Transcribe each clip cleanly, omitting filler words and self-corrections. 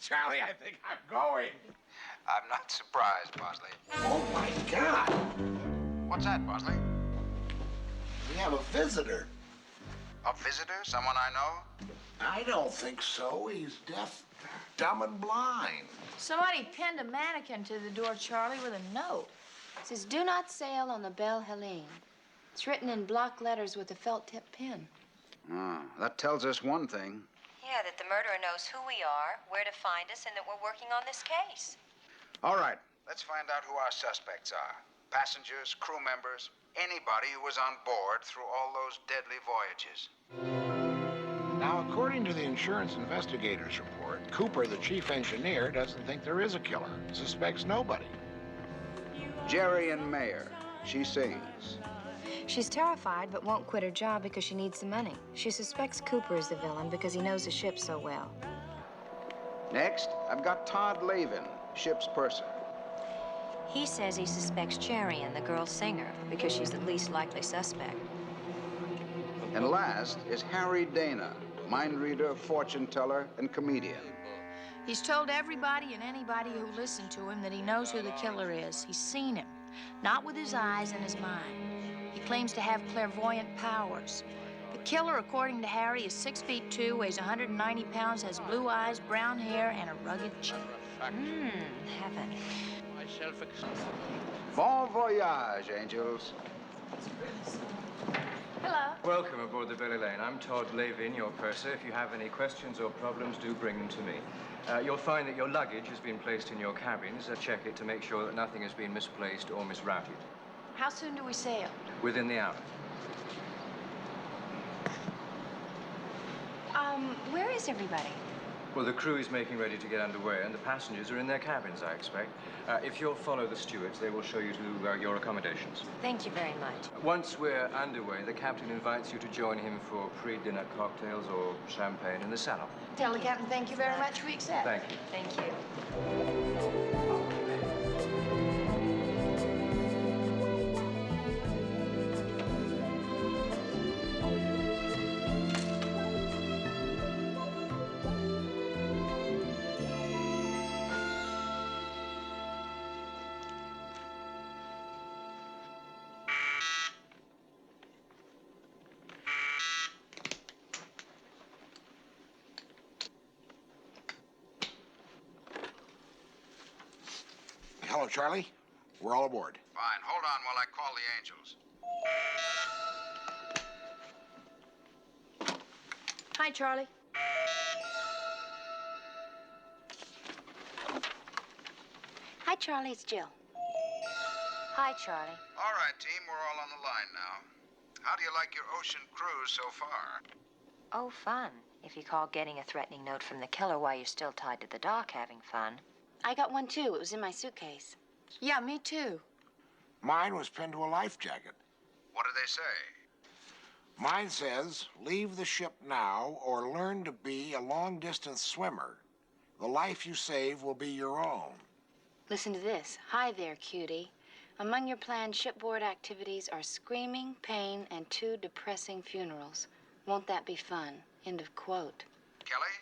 Charlie, I think I'm going. I'm not surprised, Bosley. Oh, my God. What's that, Bosley? We have a visitor. A visitor? Someone I know? I don't think so. He's deaf, dumb, and blind. Somebody pinned a mannequin to the door, Charlie, with a note. It says, "Do not sail on the Belle Helene." It's written in block letters with a felt-tip pen. That tells us one thing. Yeah, that the murderer knows who we are, where to find us, and that we're working on this case. All right, let's find out who our suspects are. Passengers, crew members, anybody who was on board through all those deadly voyages. Now, according to the insurance investigator's report, Cooper, the chief engineer, doesn't think there is a killer. Suspects nobody. Jerry and Mayer, she sings. She's terrified but won't quit her job because she needs the money. She suspects Cooper is the villain because he knows the ship so well. Next, I've got Todd Lavin, ship's purser. He says he suspects Charian, the girl singer, because she's the least likely suspect. And last is Harry Dana, mind reader, fortune teller, and comedian. He's told everybody and anybody who listened to him that he knows who the killer is. He's seen him, not with his eyes and his mind. He claims to have clairvoyant powers. The killer, according to Harry, is 6'2", weighs 190 pounds, has blue eyes, brown hair, and a rugged chin. Heaven. Bon voyage, angels. Hello. Welcome aboard the Belle Helene. I'm Todd Lavin, your purser. If you have any questions or problems, do bring them to me. You'll find that your luggage has been placed in your cabins. Check it to make sure that nothing has been misplaced or misrouted. How soon do we sail? Within the hour. Where is everybody? Well, the crew is making ready to get underway, and the passengers are in their cabins, I expect. If you'll follow the stewards, they will show you to your accommodations. Thank you very much. Once we're underway, the captain invites you to join him for pre-dinner cocktails or champagne in the salon. Tell the captain thank you very much. We accept. Thank you. Thank you. Hello, Charlie. We're all aboard. Fine, hold on while I call the angels. Hi, Charlie. Hi, Charlie. It's Jill. Hi, Charlie. All right, team, we're all on the line now. How do you like your ocean cruise so far? Oh, fun. If you call getting a threatening note from the killer while you're still tied to the dock having fun. I got one, too. It was in my suitcase. Yeah, me too. Mine was pinned to a life jacket. What do they say? Mine says, leave the ship now or learn to be a long-distance swimmer. The life you save will be your own. Listen to this. Hi there, cutie. Among your planned shipboard activities are screaming, pain, and 2 depressing funerals. Won't that be fun? End of quote. Kelly?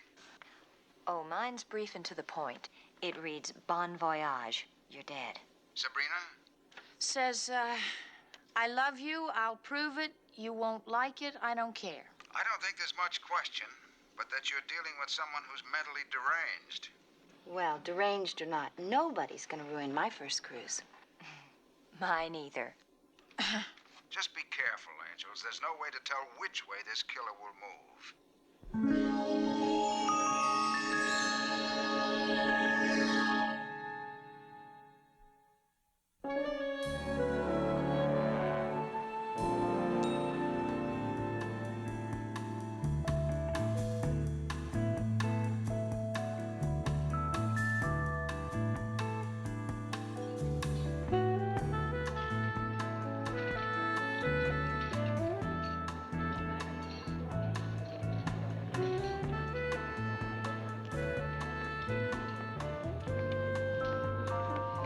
Oh, mine's brief and to the point. It reads, Bon voyage. You're dead. Sabrina? Says, I love you. I'll prove it. You won't like it. I don't care. I don't think there's much question, but that you're dealing with someone who's mentally deranged. Well, deranged or not, nobody's gonna ruin my first cruise. Mine either. Just be careful, angels. There's no way to tell which way this killer will move.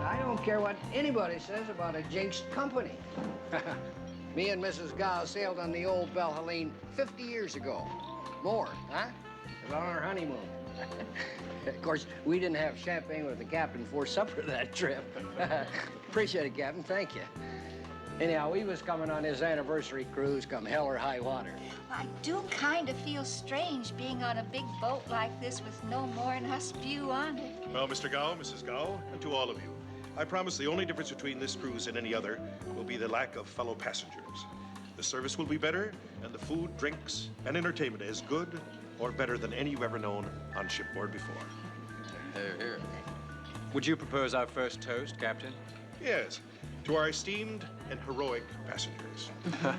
I don't care what anybody says about a jinxed company. Me and Mrs. Gow sailed on the old Belle Helene 50 years ago. More, huh? It was on our honeymoon. Of course, we didn't have champagne with the captain for supper that trip. Appreciate it, Captain. Thank you. Anyhow, we was coming on his anniversary cruise come hell or high water. I do kind of feel strange being on a big boat like this with no more than us few on it. Well, Mr. Gow, Mrs. Gow, and to all of you, I promise the only difference between this cruise and any other will be the lack of fellow passengers. The service will be better, and the food, drinks, and entertainment as good or better than any you've ever known on shipboard before. Hear, hear. Would you propose our first toast, Captain? Yes, to our esteemed and heroic passengers. I'll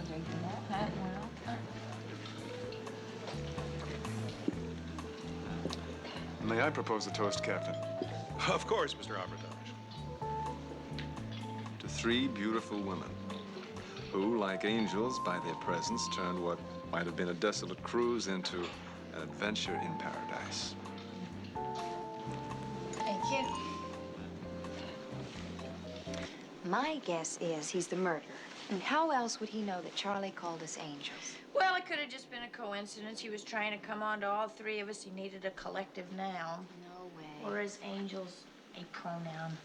drink that. May I propose a toast, Captain? Of course, Mr. Armitage. To 3 beautiful women who, like angels, by their presence, turned what might have been a desolate cruise into an adventure in paradise. Thank you. My guess is he's the murderer. And how else would he know that Charlie called us angels? Well, it could have just been a coincidence. He was trying to come on to all 3 of us. He needed a collective noun. No way. Or is angels a pronoun?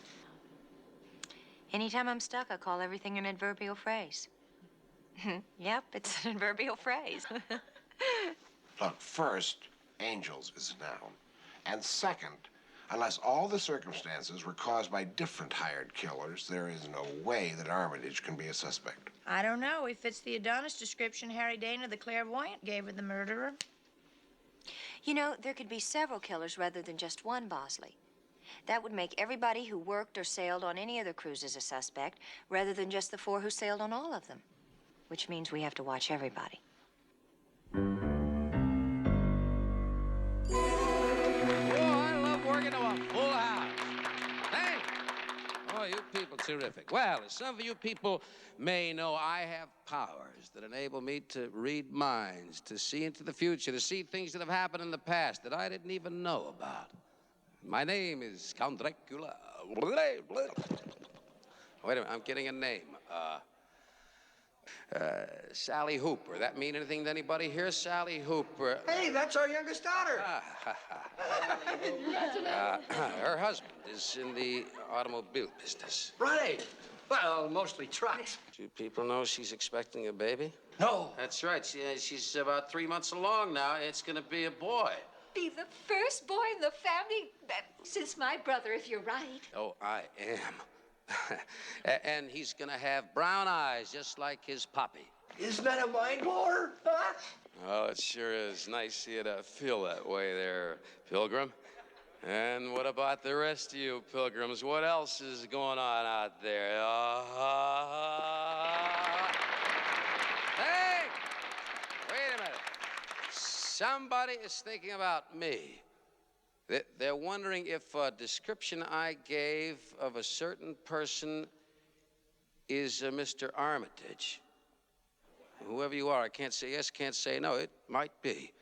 Anytime I'm stuck, I call everything an adverbial phrase. Yep, it's an adverbial phrase. Look, first, angels is a noun. And second, unless all the circumstances were caused by different hired killers, there is no way that Armitage can be a suspect. I don't know. He fits the Adonis description Harry Dana, the clairvoyant, gave of the murderer. You know, there could be several killers rather than just one, Bosley. That would make everybody who worked or sailed on any of the cruises a suspect, rather than just the 4 who sailed on all of them. Which means we have to watch everybody. Oh, I love working to a full house. Thank you. Oh, you people terrific. Well, as some of you people may know, I have powers that enable me to read minds, to see into the future, to see things that have happened in the past that I didn't even know about. My name is Count Dracula. Wait a minute, I'm getting a name. Sally Hooper. That mean anything to anybody here? Sally Hooper. Hey, that's our youngest daughter. Her husband is in the automobile business. Right. Well, mostly trucks. Do you people know she's expecting a baby? No. That's right. She's about 3 months along now. It's gonna be a boy. Be the first boy in the family since my brother, if you're right. Oh, I am. And he's gonna have brown eyes, just like his poppy. Isn't that a mind blower? Huh? Oh, it sure is nice of you to feel that way there, Pilgrim. And what about the rest of you pilgrims? What else is going on out there? Hey! Wait a minute. Somebody is thinking about me. They're wondering if a description I gave of a certain person is Mr. Armitage. Whoever you are, I can't say yes, can't say no. It might be.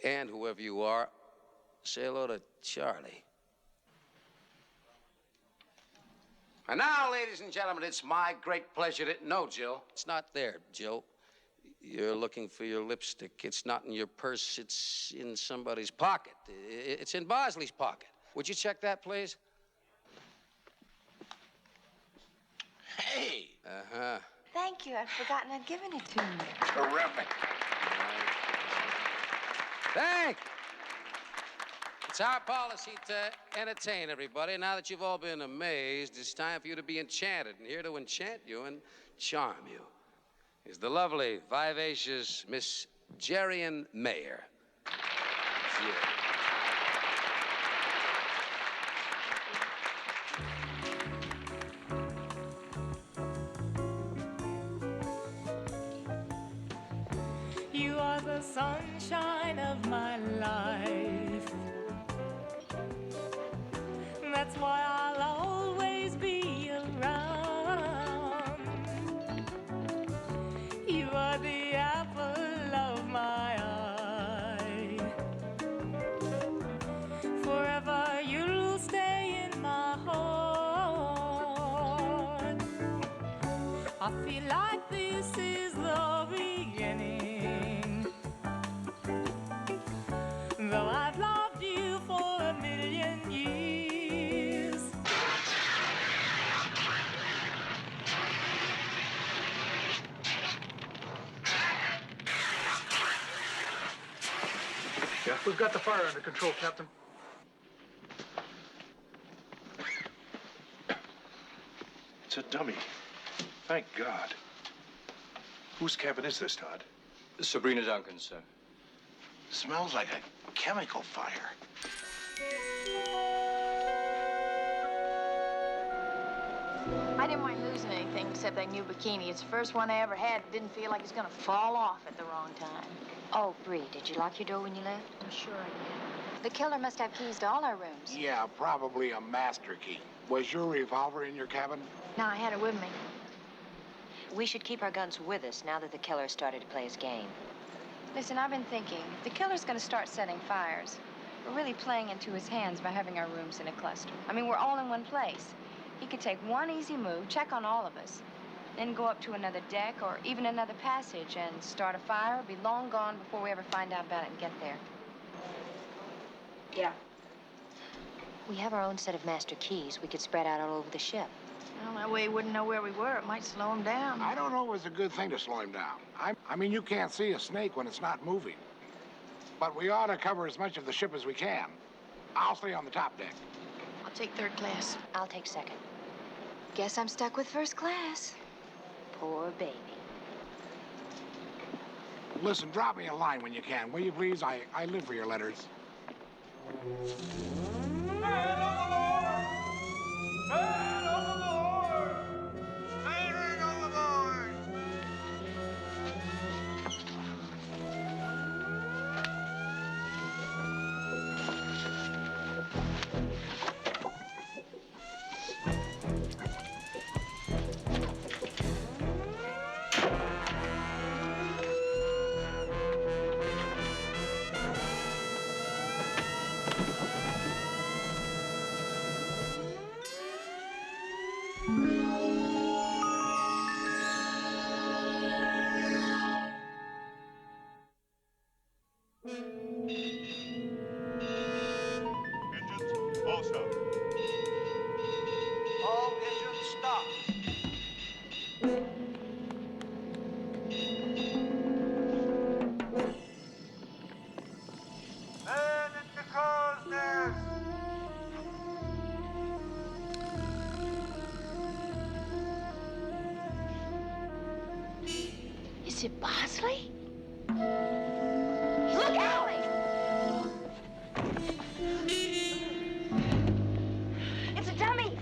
And whoever you are, say hello to Charlie. And now, ladies and gentlemen, it's my great pleasure to... No, Jill, it's not there, Jill. You're looking for your lipstick. It's not in your purse. It's in somebody's pocket. It's in Bosley's pocket. Would you check that, please? Hey! Uh-huh. Thank you. I'd forgotten I'd given it to you. Terrific. Thank you. It's our policy to entertain everybody. Now that you've all been amazed, it's time for you to be enchanted. And here to enchant you and charm you is the lovely, vivacious Miss Jerian Mayer. You are the sunshine of my life. That's why I'll always be around. You are the apple of my eye. Forever you'll stay in my heart. I feel like this is the beginning. Yeah, we've got the fire under control, Captain. It's a dummy. Thank God. Whose cabin is this, Todd? Sabrina Duncan, sir. Smells like a chemical fire. I didn't mind losing anything except that new bikini. It's the first one I ever had. It didn't feel like it's gonna fall off at the wrong time. Oh, Bree, did you lock your door when you left? I'm sure I did. The killer must have keys to all our rooms. Yeah, probably a master key. Was your revolver in your cabin? No, I had it with me. We should keep our guns with us now that the killer started to play his game. Listen, I've been thinking, if the killer's gonna start setting fires, we're really playing into his hands by having our rooms in a cluster. I mean, we're all in one place. He could take one easy move, check on all of us, then go up to another deck or even another passage and start a fire, be long gone before we ever find out about it and get there. Yeah. We have our own set of master keys we could spread out all over the ship. Well, that way he wouldn't know where we were. It might slow him down. I don't know if it's a good thing to slow him down. I mean, you can't see a snake when it's not moving. But we ought to cover as much of the ship as we can. I'll stay on the top deck. I'll take third class. I'll take second. Guess I'm stuck with first class. Poor baby. Listen, drop me a line when you can, will you please? I live for your letters. All engines stop. Man in the crow's nest. Is it Bosley? Look out! It's a dummy!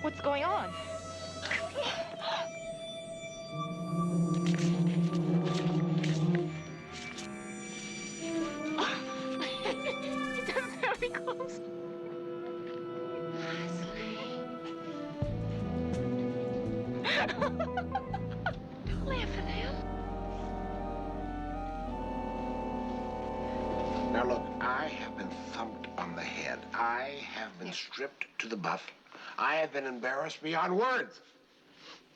What's going on? It doesn't very close. Don't laugh at him. Now look, I have been thumped on the head. I have been stripped to the butt. I have been embarrassed beyond words.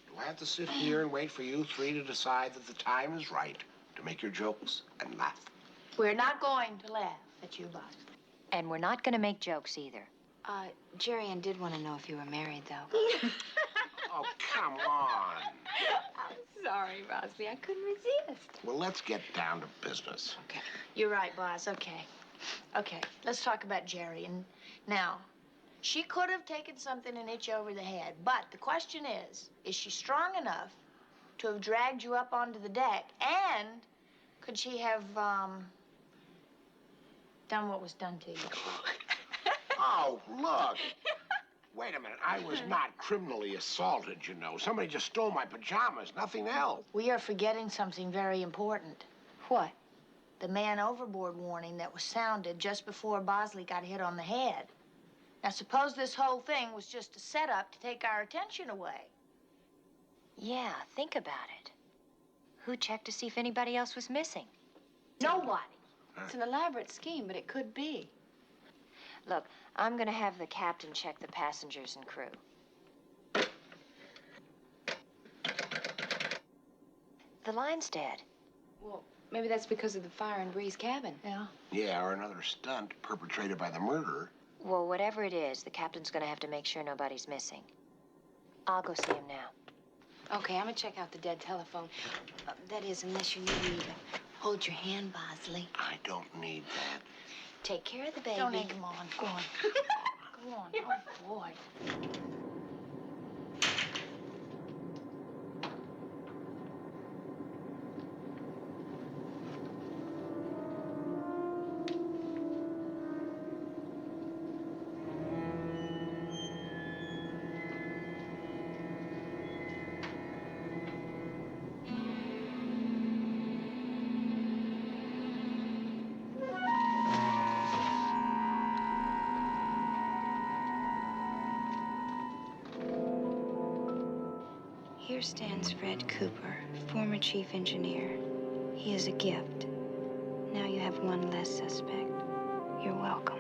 Do I have to sit here and wait for you three to decide that the time is right to make your jokes and laugh? We're not going to laugh at you, Bosley. And we're not going to make jokes either. Jerian did want to know if you were married, though. Oh, come on. I'm sorry, Bosley. I couldn't resist. Well, let's get down to business. Okay. You're right, boss. Okay. Okay, let's talk about Jerry. And now, she could have taken something and hit you over the head, but the question is she strong enough to have dragged you up onto the deck, and could she have, done what was done to you? Oh, look. Wait a minute. I was not criminally assaulted, you know. Somebody just stole my pajamas, nothing else. We are forgetting something very important. What? the man overboard warning that was sounded just before Bosley got hit on the head. Now, suppose this whole thing was just a setup to take our attention away. Yeah, think about it. Who checked to see if anybody else was missing? Nobody. It's an elaborate scheme, but it could be. Look, I'm gonna have the captain check the passengers and crew. The line's dead. Well, maybe that's because of the fire in Bree's cabin. Yeah. Yeah, or another stunt perpetrated by the murderer. Well, whatever it is, the captain's gonna have to make sure nobody's missing. I'll go see him now. Okay, I'm gonna check out the dead telephone. That is, unless you need me to hold your hand, Bosley. I don't need that. Take care of the baby. Don't egg him on. Go on. Go on. Oh, boy. Here stands Fred Cooper, former chief engineer. He is a gift. Now you have one less suspect. You're welcome.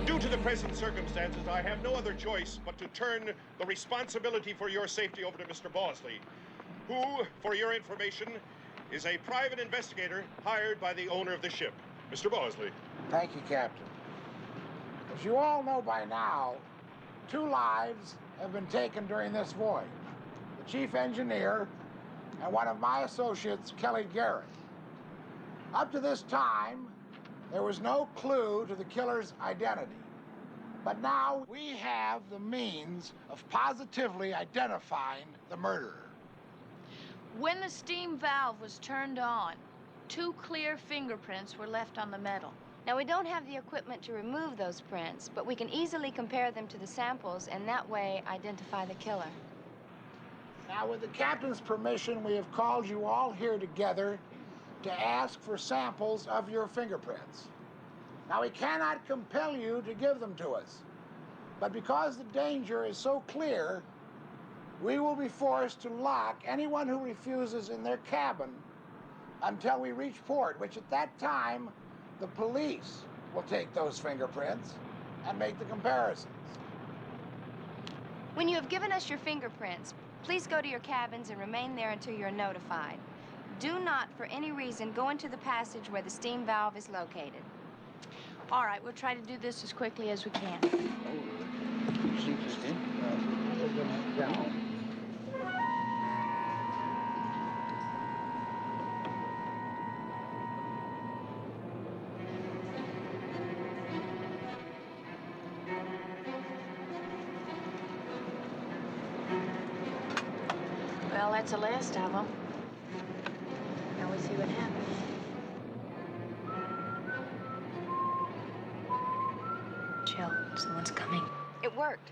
Due to the present circumstances, I have no other choice but to turn the responsibility for your safety over to Mr. Bosley, who, for your information, is a private investigator hired by the owner of the ship. Mr. Bosley. Thank you, Captain. As you all know by now, 2 lives have been taken during this voyage. The chief engineer and one of my associates, Kelly Garrett. Up to this time, there was no clue to the killer's identity. But now we have the means of positively identifying the murderer. When the steam valve was turned on, 2 clear fingerprints were left on the metal. Now, we don't have the equipment to remove those prints, but we can easily compare them to the samples and that way identify the killer. Now, with the captain's permission, we have called you all here together to ask for samples of your fingerprints. Now, we cannot compel you to give them to us, but because the danger is so clear, we will be forced to lock anyone who refuses in their cabin until we reach port, which at that time, the police will take those fingerprints and make the comparisons. When you have given us your fingerprints, please go to your cabins and remain there until you're notified. Do not, for any reason, go into the passage where the steam valve is located. All right, we'll try to do this as quickly as we can. Well, that's the last of them. Now we see what happens. Jill, someone's coming. It worked.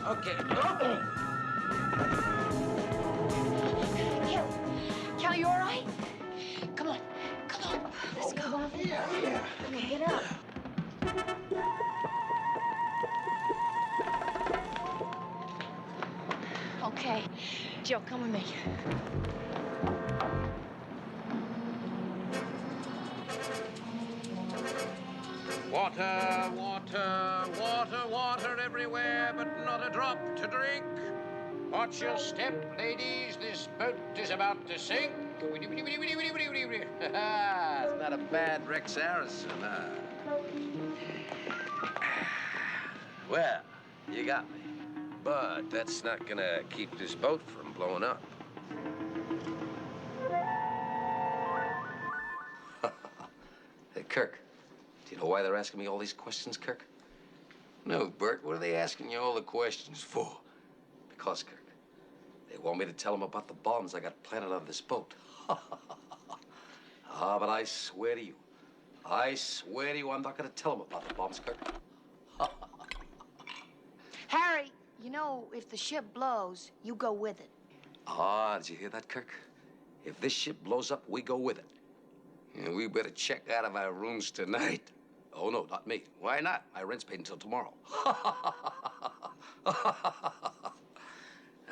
Okay. Kelly, you all right? Come on. Come on. Let's go. Yeah. Come on, get up. Okay. Jill, come with me. Water, water, water, water everywhere, but not a drop to drink. Watch your step, ladies. This boat is about to sink. It's not a bad Rex Harrison, huh? Well, you got me. But that's not gonna keep this boat from blowing up. Hey, Kirk. Do you know why they're asking me all these questions, Kirk? No, Bert. What are they asking you all the questions for? Because, Kirk, they want me to tell them about the bombs I got planted on this boat. But I swear to you, I'm not going to tell them about the bombs, Kirk. Harry, you know, if the ship blows, you go with it. Did you hear that, Kirk? If this ship blows up, we go with it. And we better check out of our rooms tonight. Oh, no, not me. Why not? My rent's paid until tomorrow.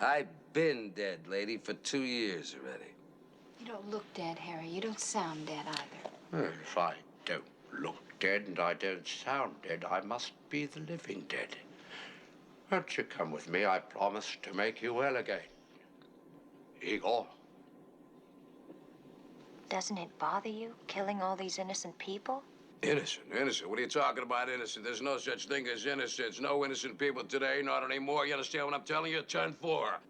I've been dead, lady, for 2 years already. You don't look dead, Harry. You don't sound dead either. Well, if I don't look dead and I don't sound dead, I must be the living dead. Won't you come with me? I promise to make you well again. Igor. Doesn't it bother you, killing all these innocent people? Innocent? What are you talking about, innocent? There's no such thing as innocence. No innocent people today, not anymore. You understand what I'm telling you? Turn 4.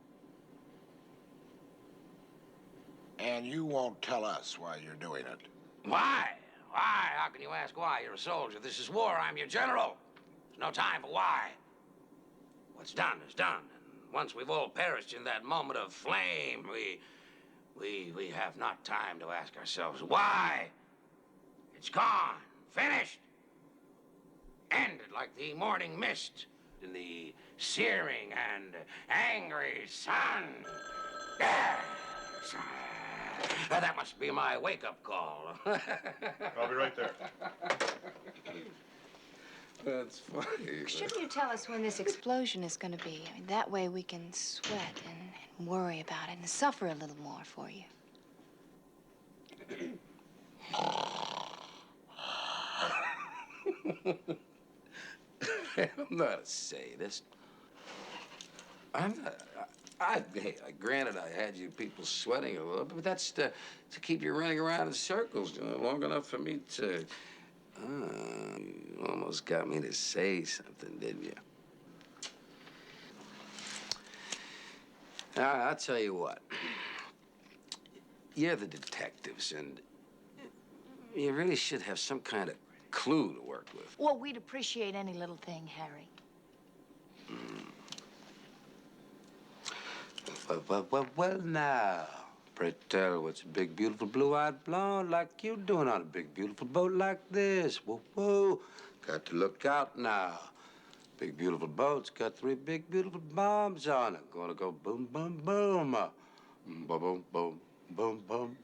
And you won't tell us why you're doing it. Why? Why? How can you ask why? You're a soldier. This is war. I'm your general. There's no time for why. What's done is done. And once we've all perished in that moment of flame, we have not time to ask ourselves why. It's gone. Finished. Ended like the morning mist in the searing and angry sun. That must be my wake-up call. I'll be right there. That's funny. Shouldn't you tell us when this explosion is going to be? I mean, that way we can sweat and worry about it and suffer a little more for you. I'm not a sadist. I'm not. Granted, I had you people sweating a little bit, but that's to keep you running around in circles, long enough for me to. You almost got me to say something, didn't you? I'll tell you what. You're the detectives, and you really should have some kind of clue to work with. Well, we'd appreciate any little thing, Harry. Well, now. Pray tell, what's a big, beautiful, blue-eyed blonde like you doing on a big, beautiful boat like this? Whoa, whoa. Got to look out now. Big, beautiful boat's got 3 big, beautiful bombs on it. Gonna go boom, boom, boom. Boom, boom, boom, boom, boom.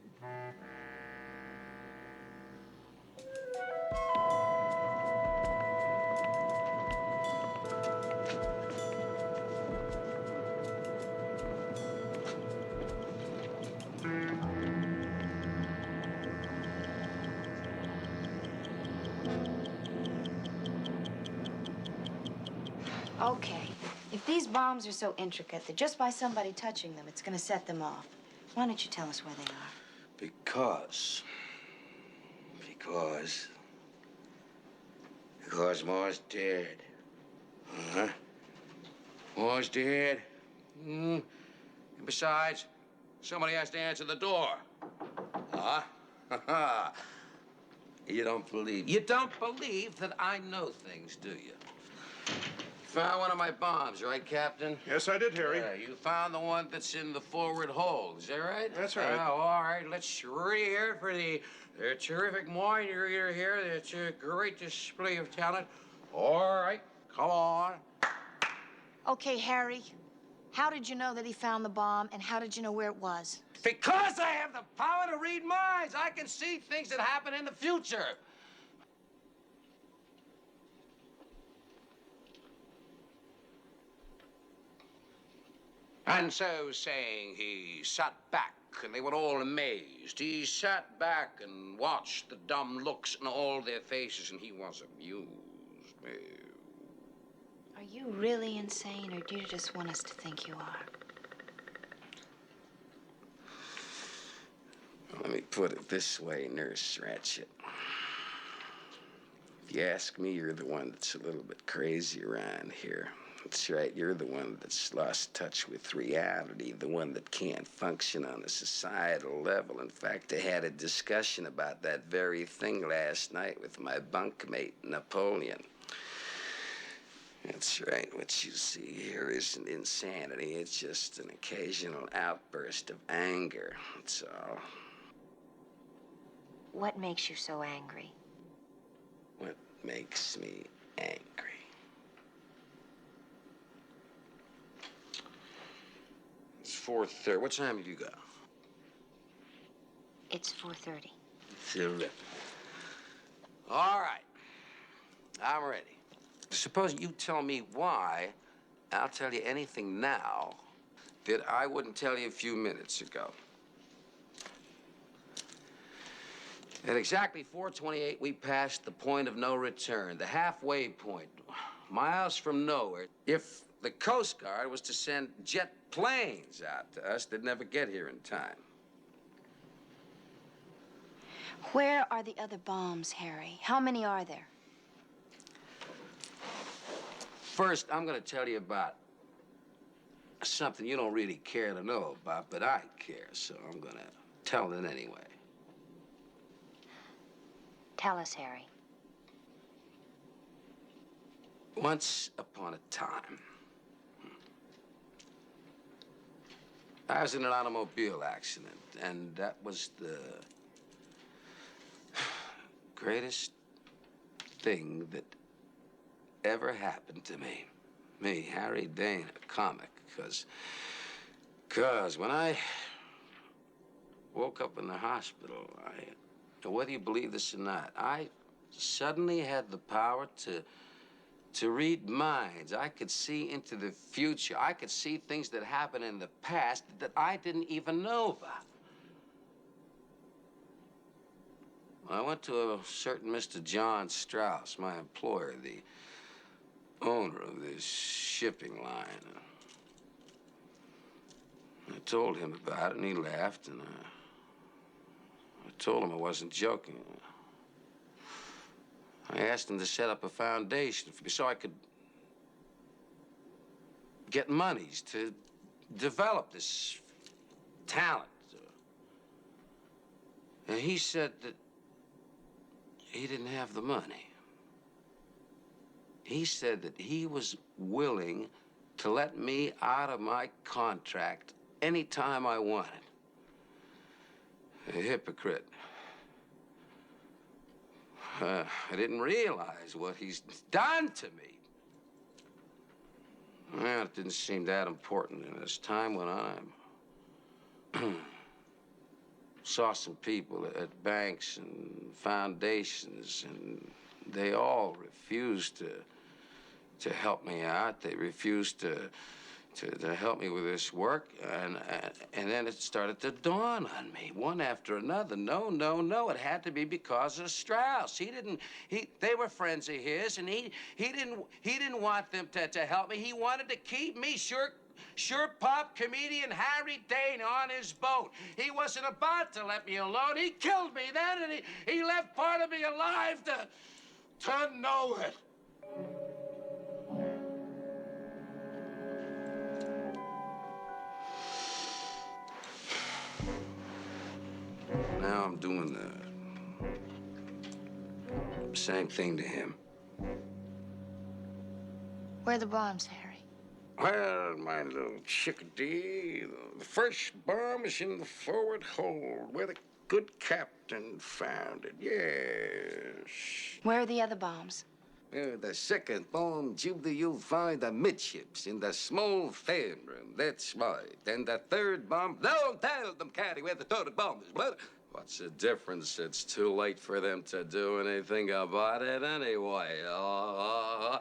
Okay, if these bombs are so intricate that just by somebody touching them, it's gonna set them off, why don't you tell us where they are? Because Moore's dead. Huh? Moore's dead. And besides, somebody has to answer the door. Huh? You don't believe? You don't believe that I know things, do you? Found one of my bombs, right, Captain? Yes, I did, Harry. Yeah, you found the one that's in the forward hold. Is that right? That's right. All right. Let's really hear it for the terrific mind you're here. It's a great display of talent. All right, come on. Okay, Harry, how did you know that he found the bomb, and how did you know where it was? Because I have the power to read minds. I can see things that happen in the future. And so saying, he sat back, and they were all amazed. He sat back and watched the dumb looks in all their faces, and he was amused. Are you really insane, or do you just want us to think you are? Let me put it this way, Nurse Ratchet. If you ask me, you're the one that's a little bit crazy around here. That's right, you're the one that's lost touch with reality, the one that can't function on a societal level. In fact, I had a discussion about that very thing last night with my bunkmate, Napoleon. That's right, what you see here isn't insanity. It's just an occasional outburst of anger, that's all. What makes you so angry? What makes me angry? It's 4:30. What time have you got? It's 4:30. Terrific. All right. I'm ready. Suppose you tell me why, I'll tell you anything now that I wouldn't tell you a few minutes ago. At exactly 4:28, we passed the point of no return, the halfway point, miles from nowhere. If the Coast Guard was to send jet planes out to us, they'd never get here in time. Where are the other bombs, Harry? How many are there? First, I'm going to tell you about something you don't really care to know about, but I care, so I'm going to tell it anyway. Tell us, Harry. Once upon a time, I was in an automobile accident, and that was the greatest thing that ever happened to me. Me, Harry Dane, a comic, because when I woke up in the hospital, whether you believe this or not, I suddenly had the power to read minds. I could see into the future. I could see things that happened in the past that I didn't even know about. I went to a certain Mr. John Strauss, my employer, the owner of this shipping line. I told him about it, and he laughed, and I told him I wasn't joking. I asked him to set up a foundation for me so I could get monies to develop this talent. And he said that he didn't have the money. He said that he was willing to let me out of my contract anytime I wanted. A hypocrite. I didn't realize what he's done to me. didn't seem that important. And as time went on, I saw some people at banks and foundations, and they all refused to help me out. They refused to help me with this work, and then it started to dawn on me, one after another. No, it had to be because of Strauss. They were friends of his, and he didn't want them to help me. He wanted to keep me, sure pop comedian Harry Dane on his boat. He wasn't about to let me alone. He killed me then, and he left part of me alive to know it. Now I'm doing the same thing to him. Where are the bombs, Harry? Well, my little chickadee, the first bomb is in the forward hold, where the good captain found it, yes. Where are the other bombs? The second bomb, Judy, you'll find amidships in the small fan room. That's right. And the third bomb, don't tell them, Caddy, where the third bomb is. What's the difference? It's too late for them to do anything about it anyway. The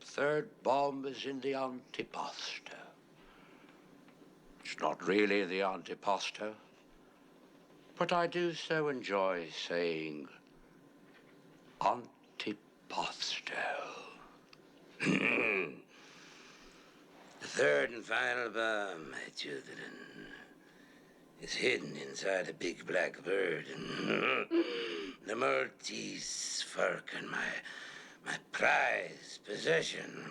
third bomb is in the antipasto. It's not really the antipasto, but I do so enjoy saying antipasto. The third and final bomb, my children, is hidden inside a big black bird. The Maltese falcon, my prized possession.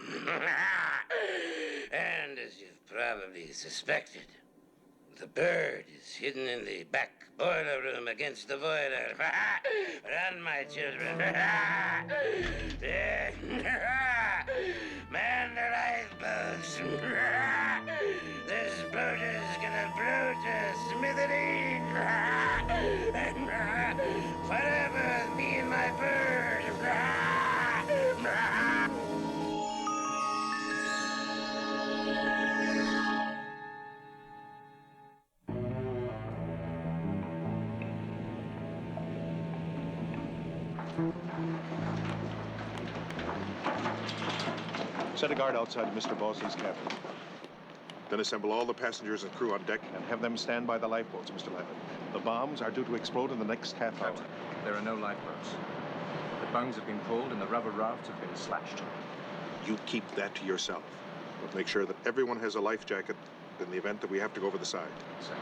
And as you've probably suspected, the bird is hidden in the back boiler room against the boiler. Run, my children. Man the lifeboats. This boat is gonna blow to smithereens. Forever, me and my bird. Set a guard outside Mr. Bosley's cabin. Then assemble all the passengers and crew on deck and have them stand by the lifeboats, Mr. Levitt. The bombs are due to explode in the next half hour. Captain, there are no lifeboats. The bungs have been pulled and the rubber rafts have been slashed. You keep that to yourself. But make sure that everyone has a life jacket in the event that we have to go over the side. Sir.